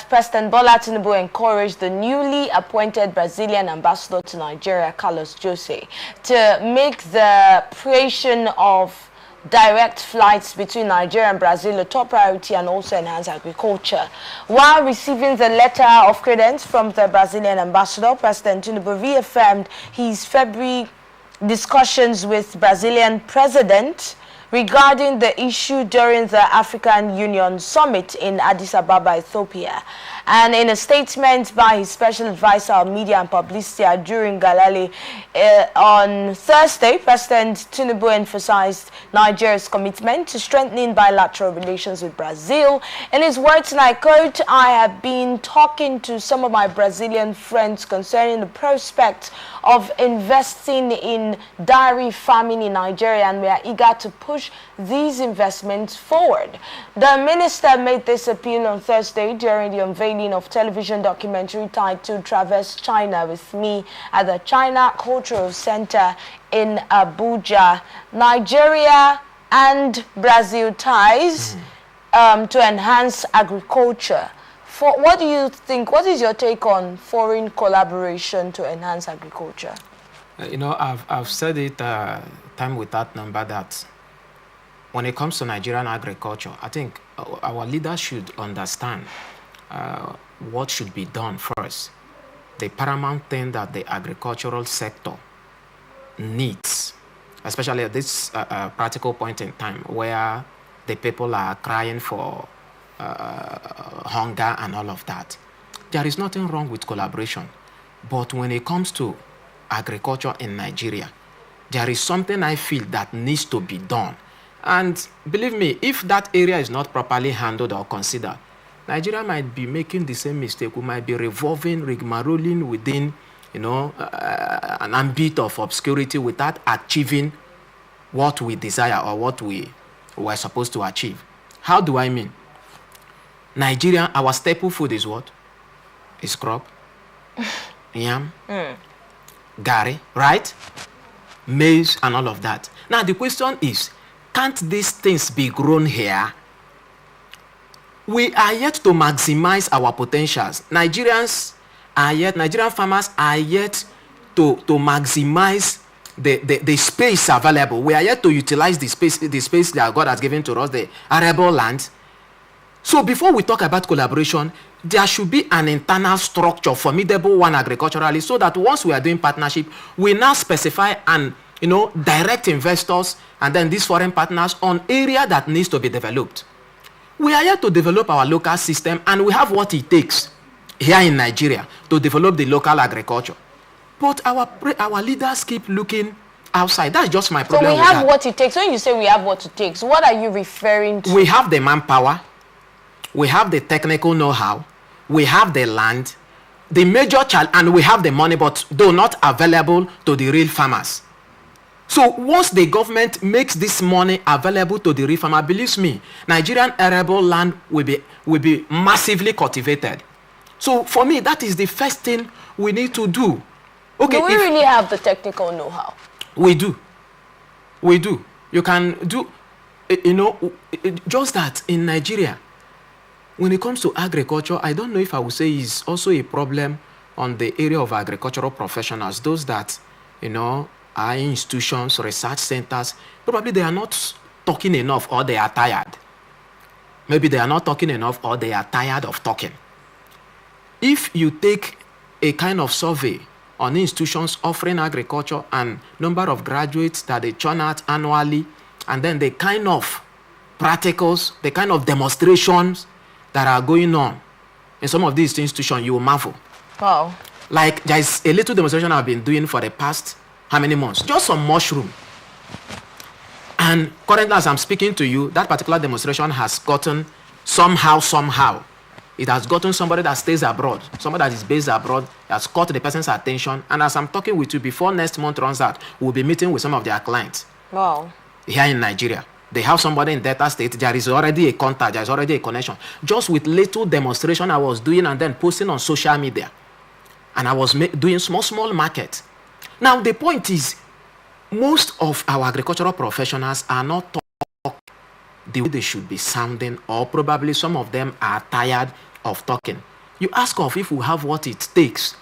President Bola Tinubu encouraged the newly appointed Brazilian ambassador to Nigeria, Carlos Jose, to make the creation of direct flights between Nigeria and Brazil a top priority and also enhance agriculture. While receiving the letter of credence from the Brazilian ambassador, President Tinubu reaffirmed his February discussions with Brazilian President regarding the issue during the African Union Summit in Addis Ababa, Ethiopia. And in a statement by his special advisor on media and publicity during Galali on Thursday, President Tinubu emphasized Nigeria's commitment to strengthening bilateral relations with Brazil. In his words, and I quote, "I have been talking to some of my Brazilian friends concerning the prospect of investing in dairy farming in Nigeria, and we are eager to push these investments forward." The minister made this appeal on Thursday during the unveiling of television documentary titled Traverse China with Me at the China Cultural Center in Abuja. Nigeria and Brazil ties to enhance agriculture. What do you think? What is your take on foreign collaboration to enhance agriculture? I've said it time without number that when it comes to Nigerian agriculture, I think our leaders should understand what should be done first. The paramount thing that the agricultural sector needs, especially at this practical point in time where the people are crying for hunger and all of that. There is nothing wrong with collaboration. But when it comes to agriculture in Nigeria, there is something I feel that needs to be done. And believe me, if that area is not properly handled or considered, Nigeria might be making the same mistake. We might be revolving, rigmaroling within, an ambit of obscurity without achieving what we desire or what we were supposed to achieve. How do I mean? Nigeria, our staple food is what? Is crop, yam, gari, right? Maize and all of that. Now the question is, can't these things be grown here? We are yet to maximize our potentials. Nigerian farmers are yet to maximize the space available. We are yet to utilize the space that God has given to us, the arable land. So before we talk about collaboration, there should be an internal structure, formidable one agriculturally, so that once we are doing partnership, we now specify and direct investors and then these foreign partners on area that needs to be developed. We are here to develop our local system, and we have what it takes here in Nigeria to develop the local agriculture. But our leaders keep looking outside. That's just my problem. So we have what it takes. When you say we have what it takes, what are you referring to? We have the manpower. We have the technical know-how. We have the land. The major challenge, and we have the money, but though not available to the real farmers. So once the government makes this money available to the real farmer, believes me, Nigerian arable land will be massively cultivated. So for me, that is the first thing we need to do. Okay, do we really have the technical know-how? We do. We do. You can do, just that in Nigeria, when it comes to agriculture, I don't know if I would say is also a problem on the area of agricultural professionals, those that, are institutions, research centers, probably they are not talking enough or they are tired. Maybe they are not talking enough or they are tired of talking. If you take a kind of survey on institutions offering agriculture and number of graduates that they churn out annually, and then the kind of practicals, the kind of demonstrations that are going on in some of these institutions, you will marvel. Wow. Like there is a little demonstration I've been doing for the past how many months? Just some mushroom. And currently as I'm speaking to you, that particular demonstration has gotten somehow, it has gotten somebody that stays abroad, somebody that is based abroad, has caught the person's attention. And as I'm talking with you, before next month runs out, we'll be meeting with some of their clients. Wow. Here in Nigeria. They have somebody in Delta State. There is already a contact. There is already a connection. Just with little demonstration I was doing and then posting on social media. And I was doing small market. Now, the point is, most of our agricultural professionals are not talking the way they should be sounding, or probably some of them are tired of talking. You ask of if we have what it takes.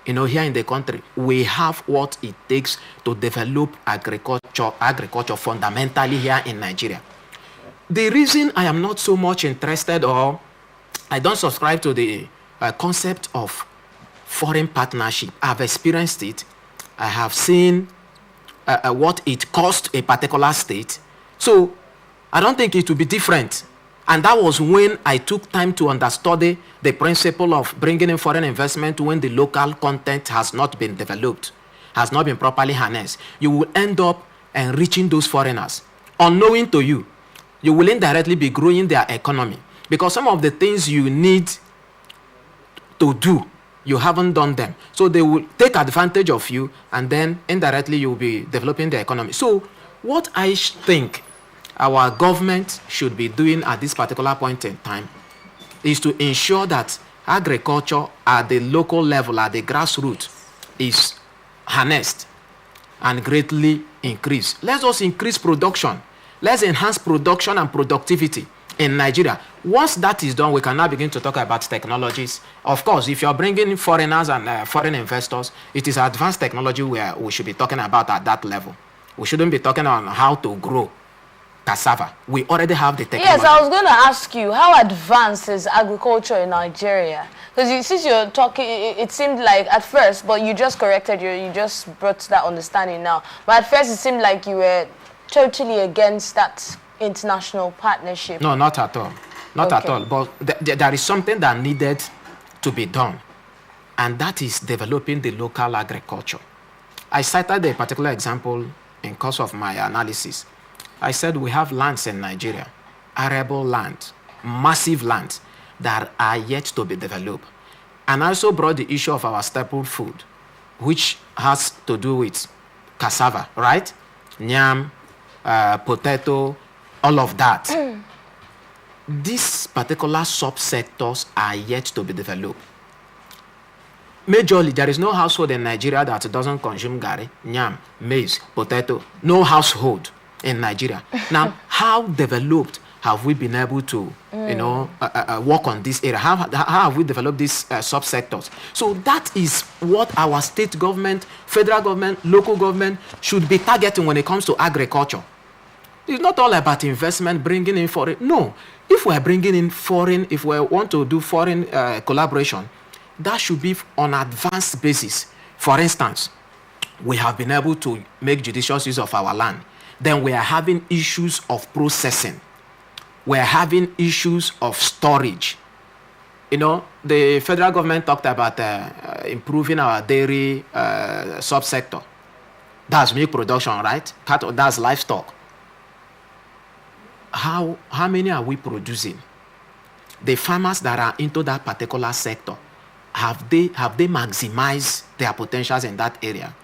Here in the country, we have what it takes to develop agriculture fundamentally here in Nigeria. The reason I am not so much interested, or I don't subscribe to the concept of foreign partnership, I've experienced it. I have seen what it cost a particular state. So I don't think it will be different. And that was when I took time to understudy the principle of bringing in foreign investment when the local content has not been developed, has not been properly harnessed. You will end up enriching those foreigners. Unknowing to you, you will indirectly be growing their economy, because some of the things you need to do, you haven't done them. So they will take advantage of you, and then indirectly you will be developing the economy. So what I think our government should be doing at this particular point in time is to ensure that agriculture at the local level, at the grassroots, is harnessed and greatly increased. Let's also increase production. Let's enhance production and productivity in Nigeria. Once that is done, we can now begin to talk about technologies. Of course, if you're bringing in foreigners and foreign investors, it is advanced technology where we should be talking about at that level. We shouldn't be talking on how to grow cassava. We already have the technology. Yes, I was going to ask you, how advanced is agriculture in Nigeria? Because since you're talking, it seemed like at first, but you just corrected, you just brought that understanding now. But at first, it seemed like you were totally against that international partnership. No, not at all. Not at all. But there is something that needed to be done, and that is developing the local agriculture. I cited a particular example in course of my analysis. I said we have lands in Nigeria, arable land, massive lands that are yet to be developed. And I also brought the issue of our staple food, which has to do with cassava, right? Yam, potato, all of that. These particular subsectors are yet to be developed. Majorly, there is no household in Nigeria that doesn't consume gari, yam, maize, potato. No household in Nigeria. Now, how developed have we been able to, work on this area? How have we developed these subsectors? So that is what our state government, federal government, local government should be targeting when it comes to agriculture. It's not all about investment, bringing in foreign. No, if we're bringing in foreign, if we want to do foreign collaboration, that should be on an advanced basis. For instance, we have been able to make judicious use of our land. Then we are having issues of processing. We are having issues of storage. The federal government talked about improving our dairy subsector. That's milk production, right? That's livestock. How many are we producing? The farmers that are into that particular sector, have they maximized their potentials in that area?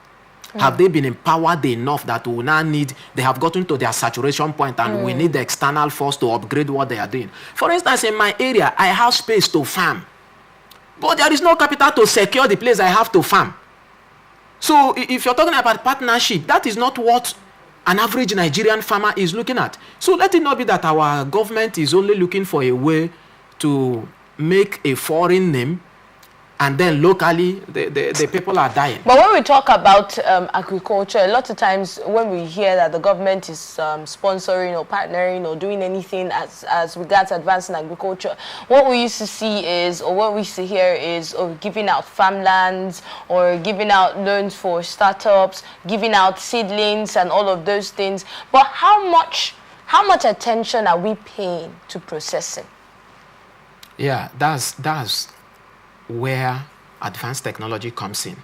Have they been empowered enough that we now they have gotten to their saturation point and we need the external force to upgrade what they are doing? For instance, in my area, I have space to farm, but there is no capital to secure the place I have to farm. So if you're talking about partnership, that is not what an average Nigerian farmer is looking at. So let it not be that our government is only looking for a way to make a foreign name, and then locally the people are dying. But when we talk about agriculture, a lot of times when we hear that the government is sponsoring or partnering or doing anything as regards advancing agriculture, what we used to see is, or what we used to hear is, giving out farmlands or giving out loans for startups, giving out seedlings and all of those things. But how much attention are we paying to processing? Yeah, that's where advanced technology comes in,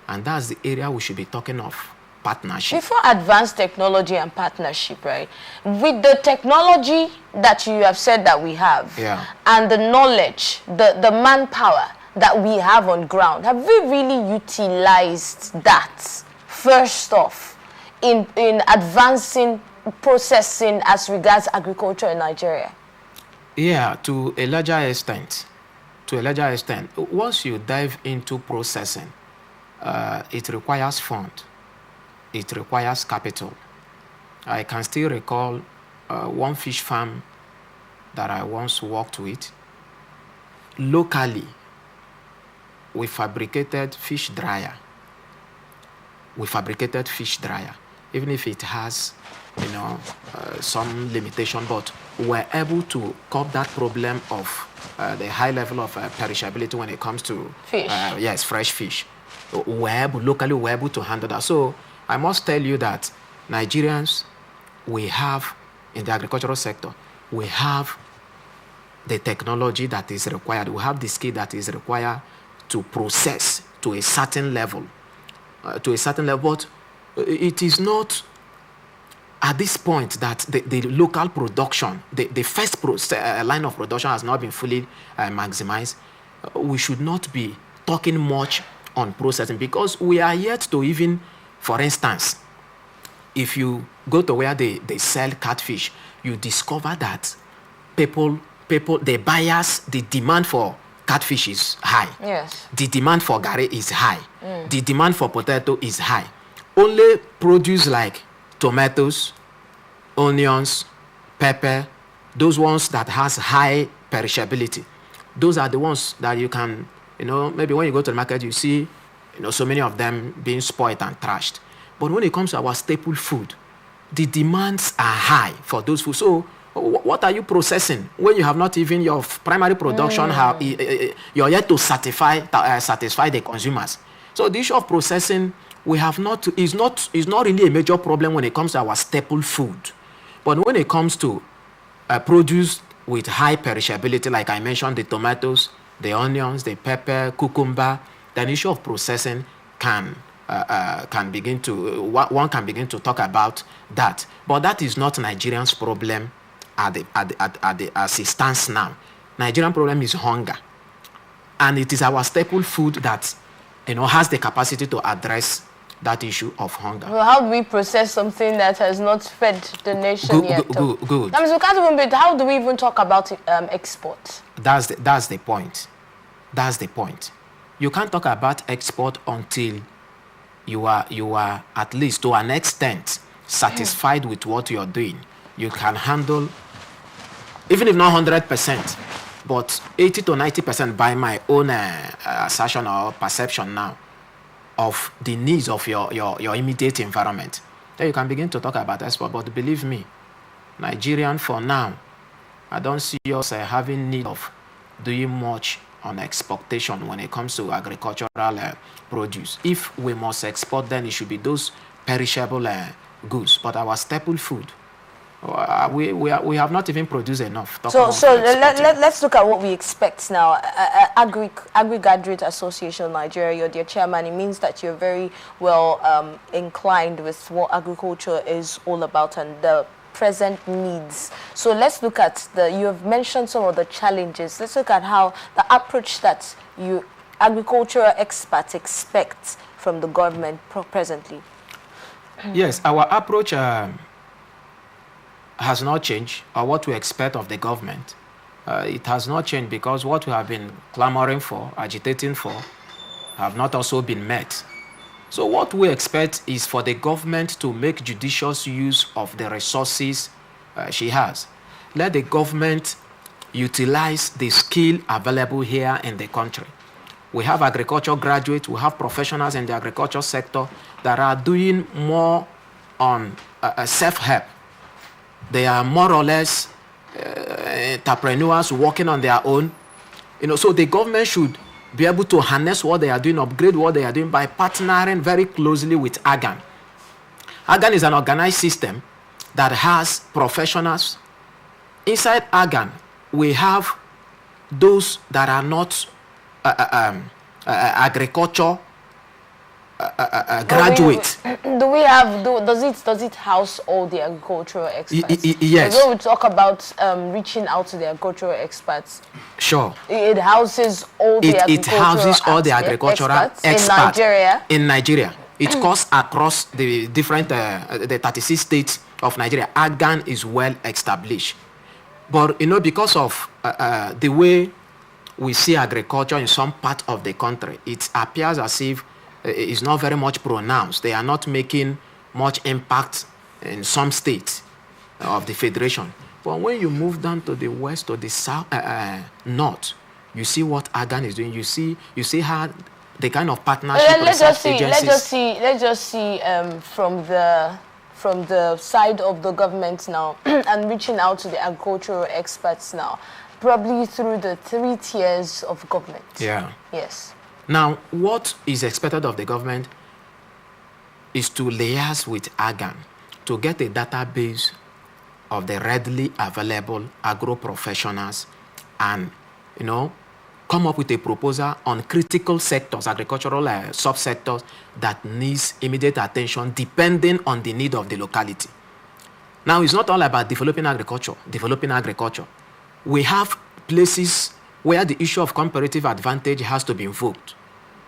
and that's the area we should be talking of partnership. Before advanced technology and partnership, right, with the technology that you have said that we have, and the knowledge, the manpower that we have on ground, have we really utilized that first off in advancing processing as regards agriculture in Nigeria? Yeah, to a larger extent. Once you dive into processing, it requires fund. It requires capital. I can still recall one fish farm that I once worked with. Locally, we fabricated fish dryer. Even if it has, some limitation, but we're able to curb that problem of the high level of perishability when it comes to fish. Fresh fish. Locally, we're able to handle that. So I must tell you that Nigerians, we have, in the agricultural sector, we have the technology that is required. We have the skill that is required to process to a certain level. But it is not at this point that the local production, the first line of production has not been fully maximized. We should not be talking much on processing, because we are yet to even, for instance, if you go to where they sell catfish, you discover that the buyers, the demand for catfish is high. Yes. The demand for gari is high. The demand for potato is high. Only produce like tomatoes, onions, pepper, those ones that has high perishability, those are the ones that you can, maybe when you go to the market, you see, so many of them being spoiled and trashed. But when it comes to our staple food, the demands are high for those foods. So what are you processing when you have not even your primary production? You're yet to satisfy the consumers. So the issue of processing, is not really a major problem when it comes to our staple food. But when it comes to produce with high perishability, like I mentioned, the tomatoes, the onions, the pepper, cucumber, the issue of processing can begin to one can begin to talk about that. But that is not Nigerians' problem as it stands now. Nigerian problem is hunger, and it is our staple food that has the capacity to address that issue of hunger. Well, how do we process something that has not fed the nation yet? Good. That means we can't even how do we even talk about export? That's the point. You can't talk about export until you are at least to an extent satisfied with what you're doing. You can handle, even if not 100%, but 80 to 90% by my own assertion or perception now, of the needs of your immediate environment. Then you can begin to talk about export. But believe me, Nigerian, for now, I don't see us having need of doing much on exportation when it comes to agricultural produce. If we must export, then it should be those perishable goods. But our staple food, we have not even produced enough. So let's look at what we expect now. Agri-Graduate Association Nigeria, you're their chairman. It means that you're very well inclined with what agriculture is all about and the present needs. So let's look at you have mentioned some of the challenges. Let's look at how the approach that you agricultural experts expect from the government presently. Yes, our approach has not changed, or what we expect of the government. It has not changed, because what we have been clamoring for, agitating for, have not also been met. So what we expect is for the government to make judicious use of the resources she has. Let the government utilize the skill available here in the country. We have agriculture graduates, we have professionals in the agriculture sector that are doing more on self-help. They are more or less entrepreneurs working on their own. So the government should be able to harness what they are doing, upgrade what they are doing by partnering very closely with AGAN. AGAN is an organized system that has professionals. Inside AGAN, we have those that are not agriculture graduates. Does it house all the agricultural experts? Yes. When we talk about reaching out to the agricultural experts, sure, it houses all the agricultural experts in Nigeria. It goes across the different the 36 states of Nigeria. AGAN is well established, but because of the way we see agriculture in some part of the country, it appears as if it's not very much pronounced. They are not making much impact in some states of the federation. But when you move down to the west or the south, north, You see what AGAN is doing. You see how the kind of partnership research agencies. Let's just see from the side of the government now and reaching out to the agricultural experts now, probably through the 3 tiers of government. Yeah. Yes. Now, what is expected of the government is to liaise with AGAN to get a database of the readily available agro professionals and, come up with a proposal on critical sectors, agricultural subsectors that needs immediate attention depending on the need of the locality. Now, it's not all about developing agriculture. We have places where the issue of comparative advantage has to be invoked.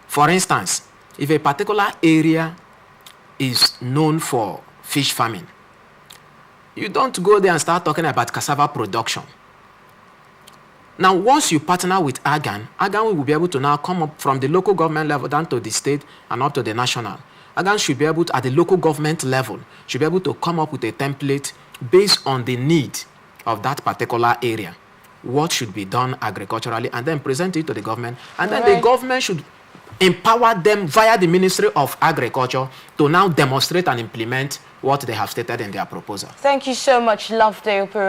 For instance, if a particular area is known for fish farming, you don't go there and start talking about cassava production. Now, once you partner with AGAN will be able to now come up from the local government level down to the state and up to the national. AGAN should be able to, at the local government level, should be able to come up with a template based on the need of that particular area. What should be done agriculturally, and then present it to the government. And then the government should empower them via the Ministry of Agriculture to now demonstrate and implement what they have stated in their proposal. Thank you so much, Love Day Opera.